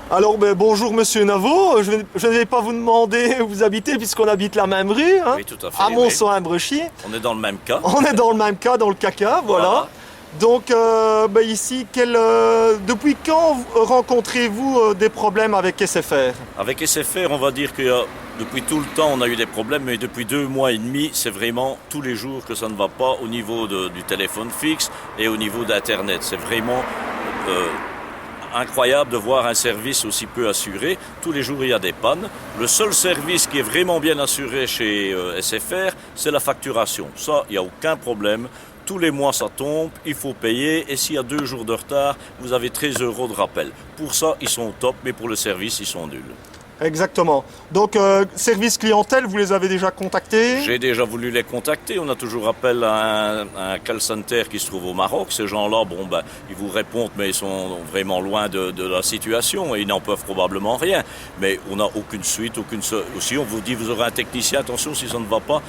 Alors, bonjour Monsieur Navo, je ne vais pas vous demander où vous habitez puisqu'on habite la même rue, hein, Oui, tout à fait. à Oui. Mont-Saint-Brechy. On est dans le même cas. On est dans le même cas, dans le caca, voilà. Voilà. Donc ici, depuis quand rencontrez-vous des problèmes avec SFR? Avec SFR, on va dire que depuis tout le temps, on a eu des problèmes, mais depuis 2 mois et demi, c'est vraiment tous les jours que ça ne va pas au niveau du téléphone fixe et au niveau d'Internet. C'est vraiment incroyable de voir un service aussi peu assuré. Tous les jours, il y a des pannes. Le seul service qui est vraiment bien assuré chez SFR, c'est la facturation. Ça, il n'y a aucun problème. Tous les mois, ça tombe, il faut payer. Et s'il y a 2 jours de retard, vous avez 13 € de rappel. Pour ça, ils sont au top, mais pour le service, ils sont nuls. Exactement. Donc, service clientèle, vous les avez déjà contactés? J'ai déjà voulu les contacter. On a toujours appel à un call center qui se trouve au Maroc. Ces gens-là, ils vous répondent, mais ils sont vraiment loin de la situation et ils n'en peuvent probablement rien. Mais on n'a aucune suite, aussi, on vous dit, vous aurez un technicien, attention, si ça ne va pas,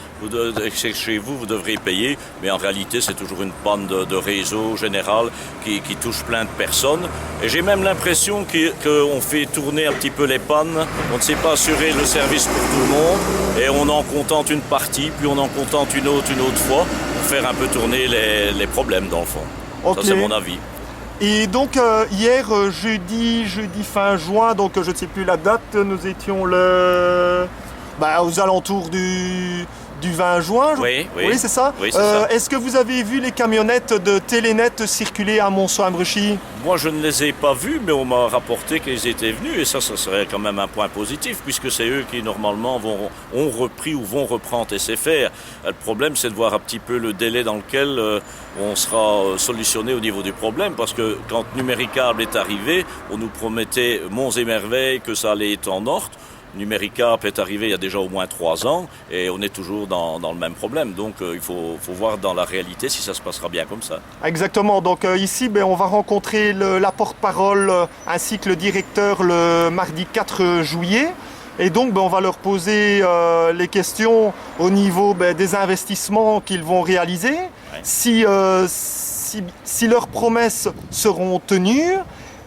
c'est chez vous, vous devrez payer. Mais en réalité, c'est toujours une panne de réseau général qui touche plein de personnes. Et j'ai même l'impression qu'on fait tourner un petit peu les pannes. On ne sait pas assurer le service pour tout le monde et on en contente une partie, puis on en contente une autre fois pour faire un peu tourner les problèmes dans le fond. Okay. Ça, c'est mon avis. Et donc hier, jeudi fin juin, donc je ne sais plus la date, nous étions aux alentours du 20 juin. Oui, c'est ça. Oui, c'est ça. Est-ce que vous avez vu les camionnettes de Télénet circuler à Mont-Saint-Brechy? Moi, je ne les ai pas vus, mais on m'a rapporté qu'ils étaient venus et ça serait quand même un point positif puisque c'est eux qui, normalement, ont repris ou vont reprendre SFR. Le problème, c'est de voir un petit peu le délai dans lequel on sera solutionné au niveau du problème parce que quand Numéricable est arrivé, on nous promettait monts et merveilles que ça allait être en ordre. Numéricable est arrivé il y a déjà au moins 3 ans et on est toujours dans le même problème. Donc il faut voir dans la réalité si ça se passera bien comme ça. Exactement. Donc ici, on va rencontrer la porte-parole ainsi que le directeur le mardi 4 juillet. Et donc on va leur poser les questions au niveau des investissements qu'ils vont réaliser, Ouais. si leurs promesses seront tenues.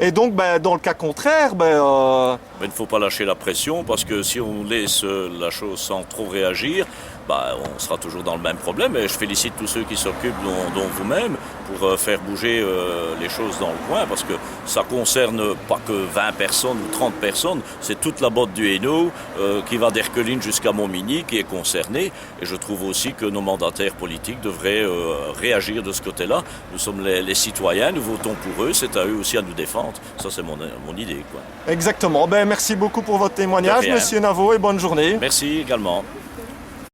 Et donc, dans le cas contraire, Mais il ne faut pas lâcher la pression parce que si on laisse la chose sans trop réagir, on sera toujours dans le même problème. Et je félicite tous ceux qui s'occupent, dont vous-même, pour faire bouger les choses dans le coin parce que ça concerne pas que 20 personnes ou 30 personnes, c'est toute la botte du Hainaut qui va d'Erqueline jusqu'à Montmigny qui est concernée. Et je trouve aussi que nos mandataires politiques devraient réagir de ce côté-là. Nous sommes les citoyens, nous votons pour eux, c'est à eux aussi à nous défendre. Ça, c'est mon idée, quoi. Exactement. Merci beaucoup pour votre témoignage, Monsieur Navo, et bonne journée. Merci également.